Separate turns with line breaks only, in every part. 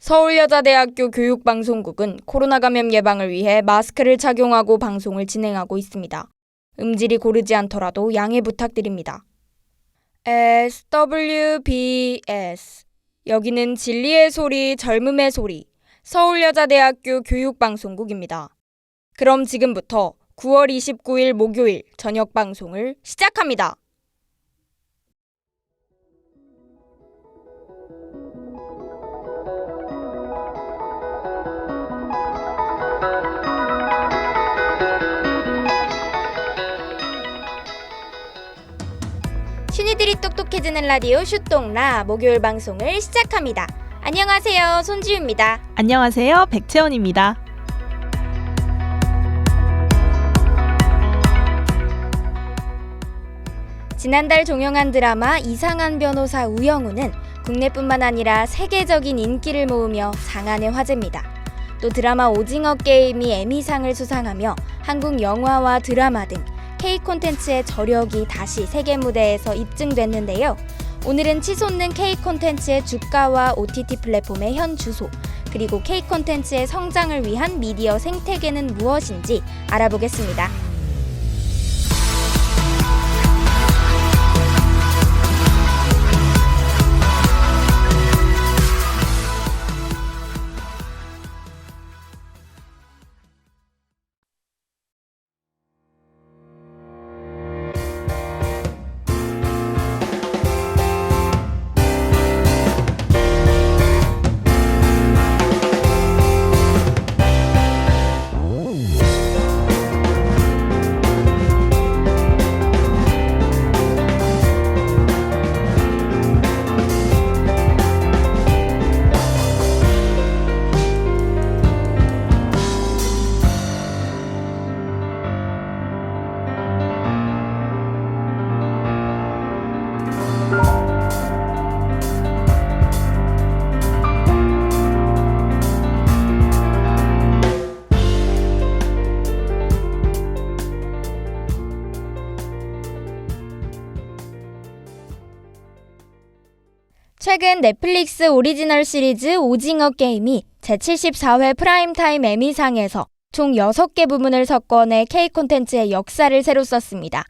서울여자대학교 교육방송국은 코로나 감염 예방을 위해 마스크를 착용하고 방송을 진행하고 있습니다. 음질이 고르지 않더라도 양해 부탁드립니다. SWBS 여기는 진리의 소리, 젊음의 소리, 서울여자대학교 교육방송국입니다. 그럼 지금부터 9월 29일 목요일 저녁 방송을 시작합니다. 신이들이 똑똑해지는 라디오 슈똥라 목요일 방송을 시작합니다. 안녕하세요, 손지우입니다.
안녕하세요, 백채원입니다.
지난달 종영한 드라마 이상한 변호사 우영우는 국내뿐만 아니라 세계적인 인기를 모으며 장안의 화제입니다. 또 드라마 오징어 게임이 에미상을 수상하며 한국 영화와 드라마 등 K-콘텐츠의 저력이 다시 세계 무대에서 입증됐는데요. 오늘은 치솟는 K-콘텐츠의 주가와 OTT 플랫폼의 현 주소, 그리고 K-콘텐츠의 성장을 위한 미디어 생태계는 무엇인지 알아보겠습니다. 최근 넷플릭스 오리지널 시리즈 오징어 게임이 제74회 프라임타임 에미상에서 총 6개 부문을 석권해 K-콘텐츠의 역사를 새로 썼습니다.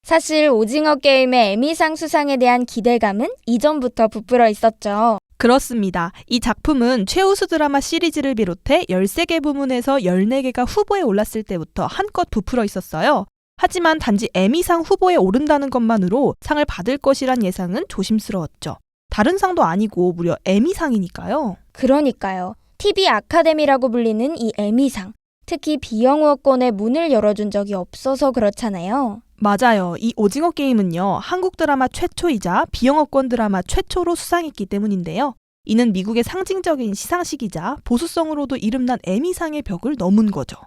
사실 오징어 게임의 에미상 수상에 대한 기대감은 이전부터 부풀어 있었죠.
그렇습니다. 이 작품은 최우수 드라마 시리즈를 비롯해 13개 부문에서 14개가 후보에 올랐을 때부터 한껏 부풀어 있었어요. 하지만 단지 에미상 후보에 오른다는 것만으로 상을 받을 것이란 예상은 조심스러웠죠. 다른 상도 아니고 무려 에미상이니까요.
그러니까요. TV 아카데미라고 불리는 이 에미상, 특히 비영어권의 문을 열어준 적이 없어서 그렇잖아요.
맞아요. 이 오징어 게임은요, 한국 드라마 최초이자 비영어권 드라마 최초로 수상했기 때문인데요. 이는 미국의 상징적인 시상식이자 보수성으로도 이름난 에미상의 벽을 넘은 거죠.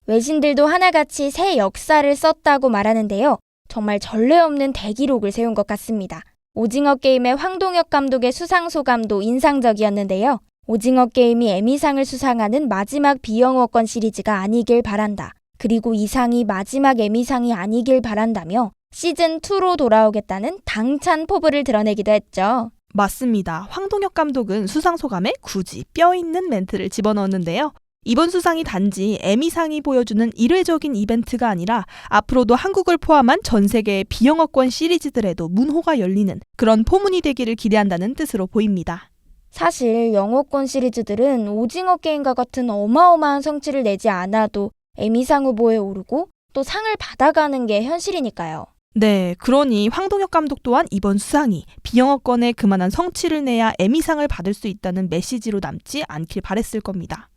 외신들도 하나같이 새 역사를 썼다고 말하는데요. 정말 전례 없는 대기록을 세운 것 같습니다. 오징어 게임의 황동혁 감독의 수상 소감도 인상적이었는데요. 오징어 게임이 에미상을 수상하는 마지막 비영어권 시리즈가 아니길 바란다. 그리고 이 상이 마지막 에미상이 아니길 바란다며 시즌2로 돌아오겠다는 당찬 포부를 드러내기도 했죠.
맞습니다. 황동혁 감독은 수상 소감에 굳이 뼈있는 멘트를 집어넣었는데요. 이번 수상이 단지 에미상이 보여주는 일회적인 이벤트가 아니라 앞으로도 한국을 포함한 전 세계의 비영어권 시리즈들에도 문호가 열리는 그런 포문이 되기를 기대한다는 뜻으로 보입니다.
사실 영어권 시리즈들은 오징어 게임과 같은 어마어마한 성취를 내지 않아도 에미상 후보에 오르고 또 상을 받아가는 게 현실이니까요.
네, 그러니 황동혁 감독 또한 이번 수상이 비영어권에 그만한 성취를 내야 에미상을 받을 수 있다는 메시지로 남지 않길 바랬을 겁니다.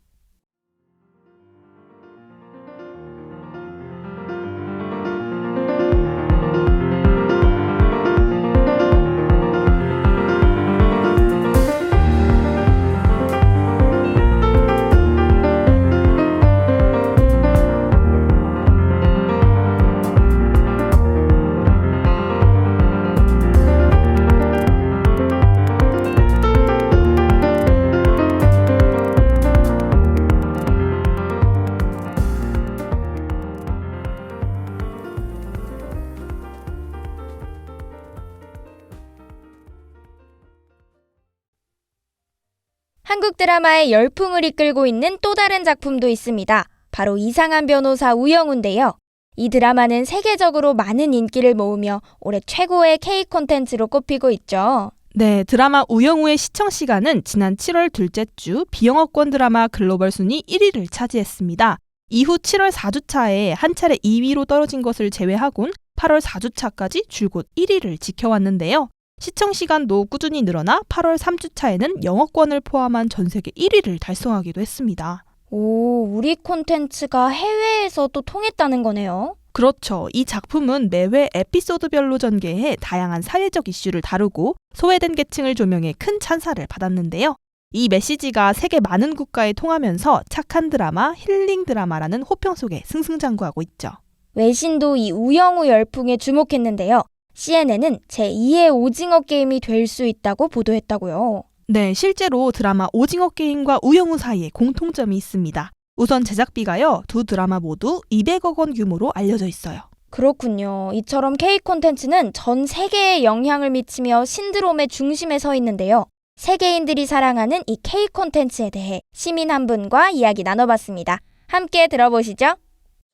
한국 드라마의 열풍을 이끌고 있는 또 다른 작품도 있습니다. 바로 이상한 변호사 우영우인데요. 이 드라마는 세계적으로 많은 인기를 모으며 올해 최고의 K 콘텐츠로 꼽히고 있죠.
네, 드라마 우영우의 시청 시간은 지난 7월 둘째 주 비영어권 드라마 글로벌 순위 1위를 차지했습니다. 이후 7월 4주차에 한 차례 2위로 떨어진 것을 제외하곤 8월 4주차까지 줄곧 1위를 지켜왔는데요. 시청 시간도 꾸준히 늘어나 8월 3주차에는 영어권을 포함한 전 세계 1위를 달성하기도 했습니다.
오, 우리 콘텐츠가 해외에서 또 통했다는 거네요.
그렇죠. 이 작품은 매회 에피소드별로 전개해 다양한 사회적 이슈를 다루고 소외된 계층을 조명해 큰 찬사를 받았는데요. 이 메시지가 세계 많은 국가에 통하면서 착한 드라마, 힐링 드라마라는 호평 속에 승승장구하고 있죠.
외신도 이 우영우 열풍에 주목했는데요. CNN은 제2의 오징어 게임이 될 수 있다고 보도했다고요.
네, 실제로 드라마 오징어 게임과 우영우 사이에 공통점이 있습니다. 우선 제작비가요, 두 드라마 모두 200억 원 규모로 알려져 있어요.
그렇군요. 이처럼 K 콘텐츠는 전 세계에 영향을 미치며 신드롬의 중심에 서 있는데요. 세계인들이 사랑하는 이 K 콘텐츠에 대해 시민 한 분과 이야기 나눠봤습니다. 함께 들어보시죠.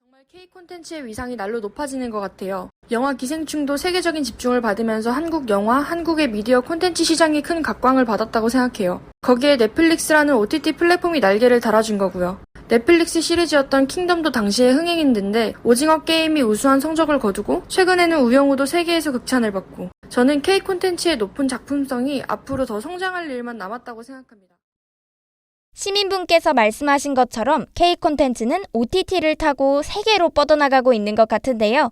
정말 K 콘텐츠의 위상이 날로 높아지는 것 같아요. 영화 기생충도 세계적인 집중을 받으면서 한국 영화, 한국의 미디어 콘텐츠 시장이 큰 각광을 받았다고 생각해요. 거기에 넷플릭스라는 OTT 플랫폼이 날개를 달아준 거고요. 넷플릭스 시리즈였던 킹덤도 당시에 흥행했는데 오징어 게임이 우수한 성적을 거두고 최근에는 우영우도 세계에서 극찬을 받고 저는 K 콘텐츠의 높은 작품성이 앞으로 더 성장할 일만 남았다고 생각합니다.
시민분께서 말씀하신 것처럼 K 콘텐츠는 OTT를 타고 세계로 뻗어나가고 있는 것 같은데요.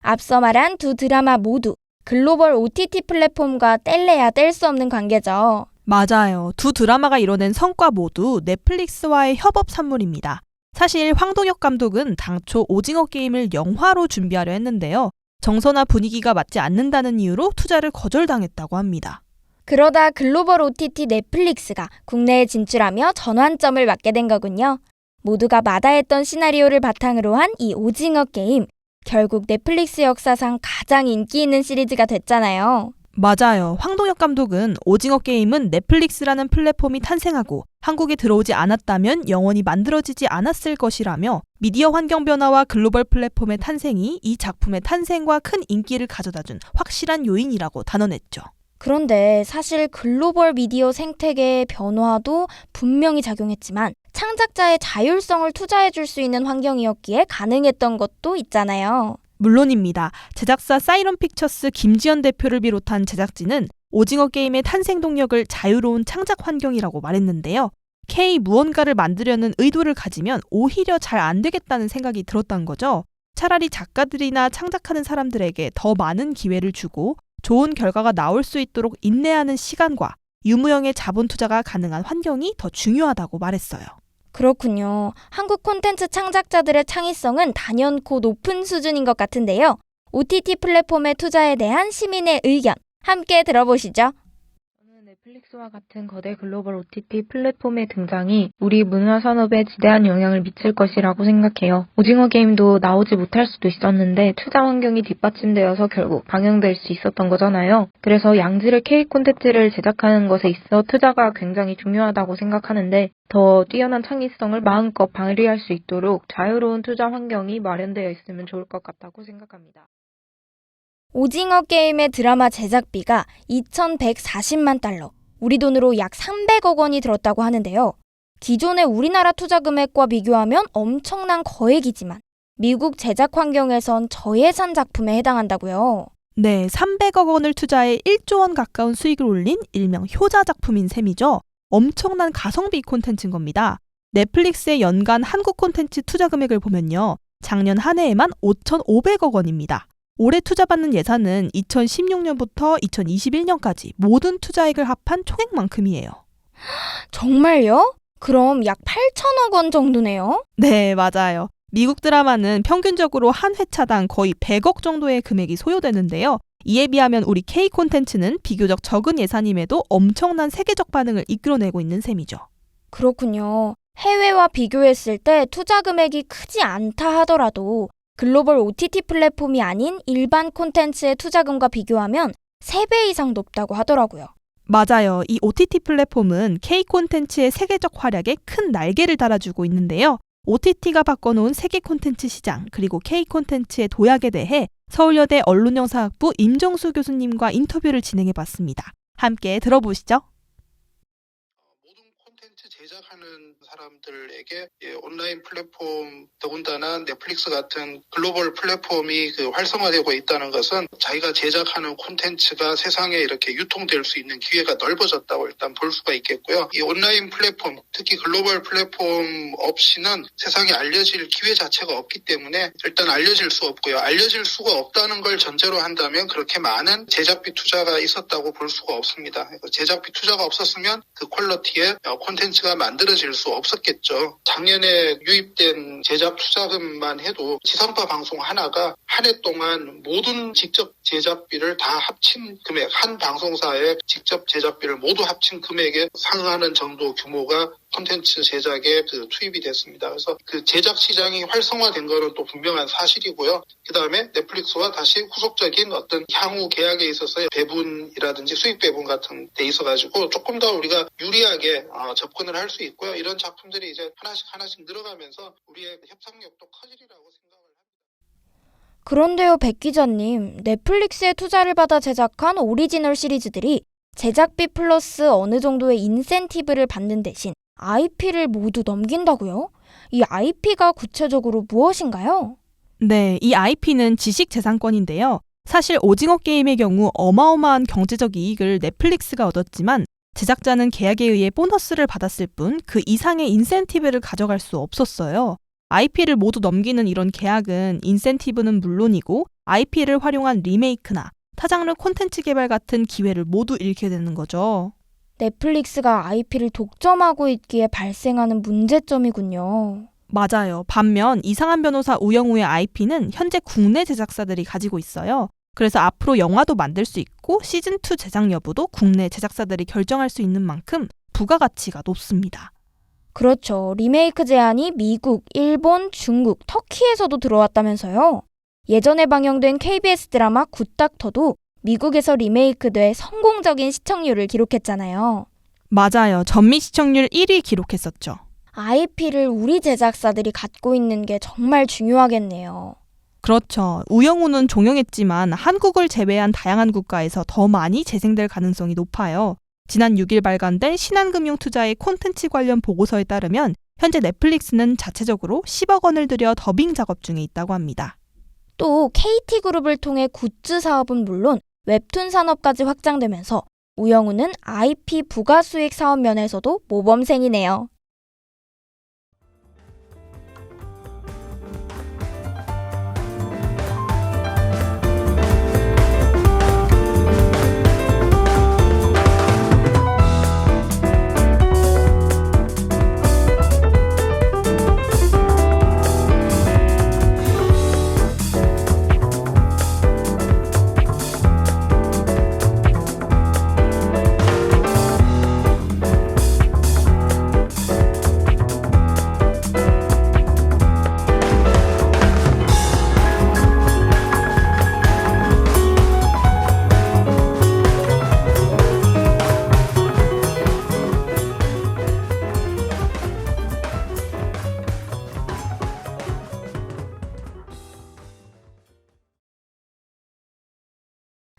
앞서 말한 두 드라마 모두 글로벌 OTT 플랫폼과 뗄래야 뗄 수 없는 관계죠.
맞아요. 두 드라마가 이뤄낸 성과 모두 넷플릭스와의 협업 산물입니다. 사실 황동혁 감독은 당초 오징어 게임을 영화로 준비하려 했는데요. 정서나 분위기가 맞지 않는다는 이유로 투자를 거절당했다고 합니다.
그러다 글로벌 OTT 넷플릭스가 국내에 진출하며 전환점을 맞게 된 거군요. 모두가 마다했던 시나리오를 바탕으로 한 이 오징어 게임. 결국 넷플릭스 역사상 가장 인기 있는 시리즈가 됐잖아요.
맞아요. 황동혁 감독은 오징어 게임은 넷플릭스라는 플랫폼이 탄생하고 한국에 들어오지 않았다면 영원히 만들어지지 않았을 것이라며 미디어 환경 변화와 글로벌 플랫폼의 탄생이 이 작품의 탄생과 큰 인기를 가져다준 확실한 요인이라고 단언했죠.
그런데 사실 글로벌 미디어 생태계의 변화도 분명히 작용했지만 창작자의 자율성을 투자해줄 수 있는 환경이었기에 가능했던 것도 있잖아요.
물론입니다. 제작사 사이런 픽처스 김지연 대표를 비롯한 제작진은 오징어 게임의 탄생 동력을 자유로운 창작 환경이라고 말했는데요. K 무언가를 만들려는 의도를 가지면 오히려 잘 안 되겠다는 생각이 들었던 거죠. 차라리 작가들이나 창작하는 사람들에게 더 많은 기회를 주고 좋은 결과가 나올 수 있도록 인내하는 시간과 유무형의 자본 투자가 가능한 환경이 더 중요하다고 말했어요.
그렇군요. 한국 콘텐츠 창작자들의 창의성은 단연코 높은 수준인 것 같은데요. OTT 플랫폼의 투자에 대한 시민의 의견 함께 들어보시죠.
저는 넷플릭스와 같은 거대 글로벌 OTT 플랫폼의 등장이 우리 문화 산업에 지대한 영향을 미칠 것이라고 생각해요. 오징어 게임도 나오지 못할 수도 있었는데 투자 환경이 뒷받침되어서 결국 방영될 수 있었던 거잖아요. 그래서 양질의 K 콘텐츠를 제작하는 것에 있어 투자가 굉장히 중요하다고 생각하는데 더 뛰어난 창의성을 마음껏 발휘할 수 있도록 자유로운 투자 환경이 마련되어 있으면 좋을 것 같다고 생각합니다.
오징어 게임의 드라마 제작비가 2,140만 달러, 우리 돈으로 약 300억 원이 들었다고 하는데요. 기존의 우리나라 투자 금액과 비교하면 엄청난 거액이지만 미국 제작 환경에선 저예산 작품에 해당한다고요.
네, 300억 원을 투자해 1조 원 가까운 수익을 올린 일명 효자 작품인 셈이죠. 엄청난 가성비 콘텐츠인 겁니다. 넷플릭스의 연간 한국 콘텐츠 투자 금액을 보면요. 작년 한 해에만 5,500억 원입니다. 올해 투자받는 예산은 2016년부터 2021년까지 모든 투자액을 합한 총액만큼이에요.
정말요? 그럼 약 8천억 원 정도네요?
네, 맞아요. 미국 드라마는 평균적으로 한 회차당 거의 100억 정도의 금액이 소요되는데요. 이에 비하면 우리 K 콘텐츠는 비교적 적은 예산임에도 엄청난 세계적 반응을 이끌어내고 있는 셈이죠.
그렇군요. 해외와 비교했을 때 투자 금액이 크지 않다 하더라도 글로벌 OTT 플랫폼이 아닌 일반 콘텐츠의 투자금과 비교하면 3배 이상 높다고 하더라고요.
맞아요. 이 OTT 플랫폼은 K 콘텐츠의 세계적 활약에 큰 날개를 달아주고 있는데요. OTT가 바꿔놓은 세계 콘텐츠 시장 그리고 K 콘텐츠의 도약에 대해 서울여대 언론영상학부 임정수 교수님과 인터뷰를 진행해봤습니다. 함께 들어보시죠.
모든 콘텐츠 제작하는 사람들에게 온라인 플랫폼, 더군다나 넷플릭스 같은 글로벌 플랫폼이 활성화되고 있다는 것은 자기가 제작하는 콘텐츠가 세상에 이렇게 유통될 수 있는 기회가 넓어졌다고 일단 볼 수가 있겠고요. 이 온라인 플랫폼, 특히 글로벌 플랫폼 없이는 세상에 알려질 기회 자체가 없기 때문에 일단 알려질 수 없고요. 알려질 수가 없다는 걸 전제로 한다면 그렇게 많은 제작비 투자가 있었다고 볼 수가 없습니다. 제작비 투자가 없었으면 그 퀄리티의 콘텐츠가 만들어질 수 없었겠죠. 작년에 유입된 제작 투자금만 해도 지상파 방송 하나가 한 해 동안 모든 직접 제작비를 다 합친 금액, 한 방송사의 직접 제작비를 모두 합친 금액에 상응하는 정도 규모가 콘텐츠 제작에 투입이 됐습니다. 그래서 그 제작 시장이 활성화된 거는 또 분명한 사실이고요. 그 다음에 넷플릭스와 다시 후속적인 어떤 향후 계약에 있어서의 배분이라든지 수익 배분 같은 데 있어가지고 조금 더 우리가 유리하게 접근을 할 수 있고요. 이런 작품들이 이제 하나씩 늘어가면서 우리의 협상력도 커지리라고 생각을 합니다.
그런데요, 백 기자님, 넷플릭스에 투자를 받아 제작한 오리지널 시리즈들이 제작비 플러스 어느 정도의 인센티브를 받는 대신 IP를 모두 넘긴다고요? 이 IP가 구체적으로 무엇인가요?
네, 이 IP는 지식재산권인데요. 사실 오징어 게임의 경우 어마어마한 경제적 이익을 넷플릭스가 얻었지만 제작자는 계약에 의해 보너스를 받았을 뿐 그 이상의 인센티브를 가져갈 수 없었어요. IP를 모두 넘기는 이런 계약은 인센티브는 물론이고 IP를 활용한 리메이크나 타장르 콘텐츠 개발 같은 기회를 모두 잃게 되는 거죠.
넷플릭스가 IP를 독점하고 있기에 발생하는 문제점이군요.
맞아요. 반면 이상한 변호사 우영우의 IP는 현재 국내 제작사들이 가지고 있어요. 그래서 앞으로 영화도 만들 수 있고 시즌2 제작 여부도 국내 제작사들이 결정할 수 있는 만큼 부가가치가 높습니다.
그렇죠. 리메이크 제안이 미국, 일본, 중국, 터키에서도 들어왔다면서요. 예전에 방영된 KBS 드라마 굿닥터도 미국에서 리메이크돼 성공적인 시청률을 기록했잖아요.
맞아요. 전미 시청률 1위 기록했었죠.
IP를 우리 제작사들이 갖고 있는 게 정말 중요하겠네요.
그렇죠. 우영우는 종영했지만 한국을 제외한 다양한 국가에서 더 많이 재생될 가능성이 높아요. 지난 6일 발간된 신한금융투자의 콘텐츠 관련 보고서에 따르면 현재 넷플릭스는 자체적으로 10억 원을 들여 더빙 작업 중에 있다고 합니다.
또 KT그룹을 통해 굿즈 사업은 물론 웹툰 산업까지 확장되면서 우영우는 IP 부가수익 사업 면에서도 모범생이네요.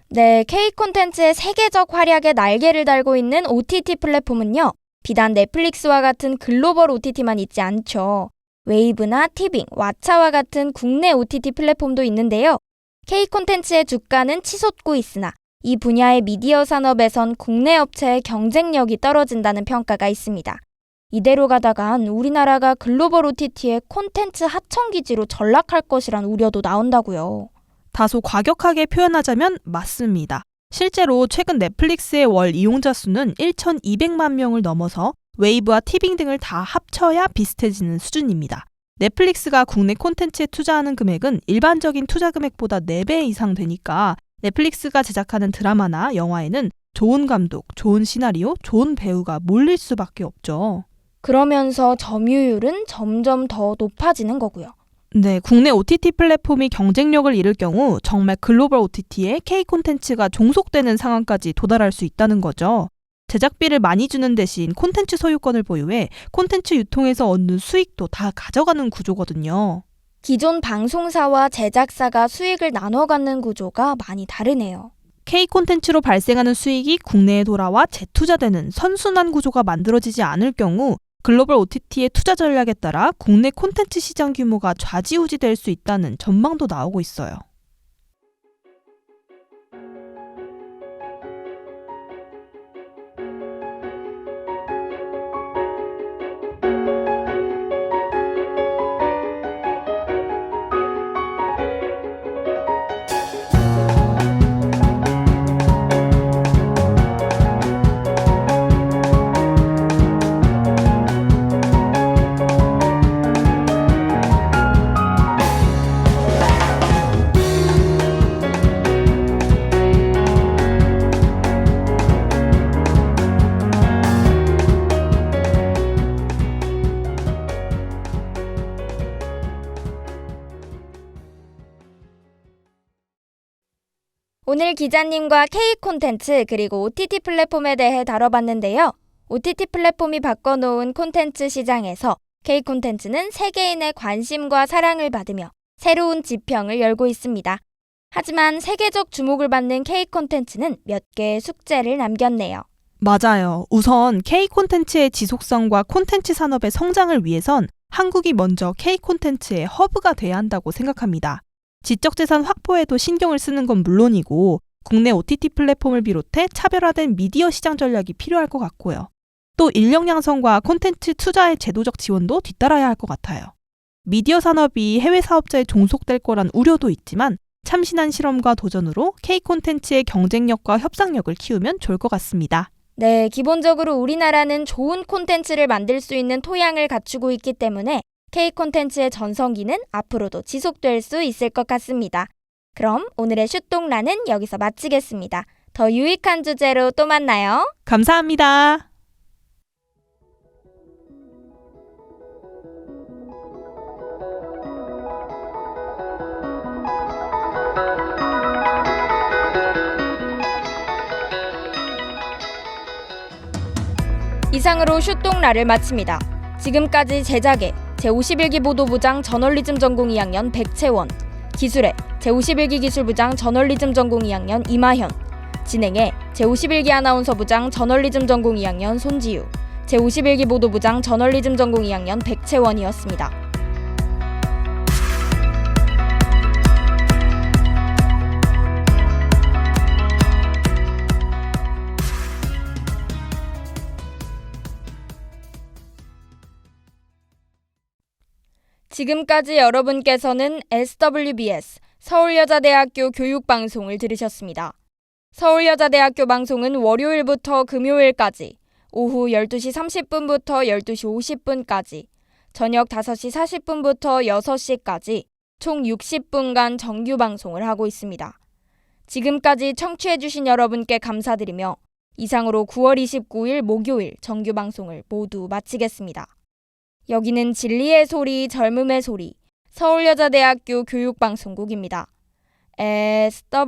네, K 콘텐츠의 세계적 활약에 날개를 달고 있는 OTT 플랫폼은요, 비단 넷플릭스와 같은 글로벌 OTT만 있지 않죠. 웨이브나 티빙, 왓챠와 같은 국내 OTT 플랫폼도 있는데요. K 콘텐츠의 주가는 치솟고 있으나 이 분야의 미디어 산업에선 국내 업체의 경쟁력이 떨어진다는 평가가 있습니다. 이대로 가다간 우리나라가 글로벌 OTT의 콘텐츠 하청기지로 전락할 것이란 우려도 나온다고요.
다소 과격하게 표현하자면 맞습니다. 실제로 최근 넷플릭스의 월 이용자 수는 1,200만 명을 넘어서 웨이브와 티빙 등을 다 합쳐야 비슷해지는 수준입니다. 넷플릭스가 국내 콘텐츠에 투자하는 금액은 일반적인 투자 금액보다 4배 이상 되니까 넷플릭스가 제작하는 드라마나 영화에는 좋은 감독, 좋은 시나리오, 좋은 배우가 몰릴 수밖에 없죠.
그러면서 점유율은 점점 더 높아지는 거고요.
네, 국내 OTT 플랫폼이 경쟁력을 잃을 경우 정말 글로벌 OTT에 K 콘텐츠가 종속되는 상황까지 도달할 수 있다는 거죠. 제작비를 많이 주는 대신 콘텐츠 소유권을 보유해 콘텐츠 유통에서 얻는 수익도 다 가져가는 구조거든요.
기존 방송사와 제작사가 수익을 나눠 갖는 구조가 많이 다르네요.
K 콘텐츠로 발생하는 수익이 국내에 돌아와 재투자되는 선순환 구조가 만들어지지 않을 경우 글로벌 OTT의 투자 전략에 따라 국내 콘텐츠 시장 규모가 좌지우지될 수 있다는 전망도 나오고 있어요.
오늘 기자님과 K 콘텐츠 그리고 OTT 플랫폼에 대해 다뤄봤는데요. OTT 플랫폼이 바꿔놓은 콘텐츠 시장에서 K 콘텐츠는 세계인의 관심과 사랑을 받으며 새로운 지평을 열고 있습니다. 하지만 세계적 주목을 받는 K 콘텐츠는 몇 개의 숙제를 남겼네요.
맞아요. 우선 K 콘텐츠의 지속성과 콘텐츠 산업의 성장을 위해선 한국이 먼저 K 콘텐츠의 허브가 돼야 한다고 생각합니다. 지적재산 확보에도 신경을 쓰는 건 물론이고 국내 OTT 플랫폼을 비롯해 차별화된 미디어 시장 전략이 필요할 것 같고요. 또 인력 양성과 콘텐츠 투자의 제도적 지원도 뒤따라야 할 것 같아요. 미디어 산업이 해외 사업자에 종속될 거란 우려도 있지만 참신한 실험과 도전으로 K 콘텐츠의 경쟁력과 협상력을 키우면 좋을 것 같습니다.
네, 기본적으로 우리나라는 좋은 콘텐츠를 만들 수 있는 토양을 갖추고 있기 때문에 K 콘텐츠의 전성기는 앞으로도 지속될 수 있을 것 같습니다. 그럼 오늘의 슛동라는 여기서 마치겠습니다. 더 유익한 주제로 또 만나요.
감사합니다.
이상으로 슛동라를 마칩니다. 지금까지 제작에 제51기 보도부장 저널리즘 전공 2학년 백채원, 기술에 제51기 기술부장 저널리즘 전공 2학년 이마현, 진행에 제51기 아나운서부장 저널리즘 전공 2학년 손지유, 제51기 보도부장 저널리즘 전공 2학년 백채원이었습니다. 지금까지 여러분께서는 SWBS 서울여자대학교 교육방송을 들으셨습니다. 서울여자대학교 방송은 월요일부터 금요일까지 오후 12시 30분부터 12시 50분까지 저녁 5시 40분부터 6시까지 총 60분간 정규 방송을 하고 있습니다. 지금까지 청취해주신 여러분께 감사드리며 이상으로 9월 29일 목요일 정규 방송을 모두 마치겠습니다. 여기는 진리의 소리, 젊음의 소리, 서울여자대학교 교육방송국입니다. SWBS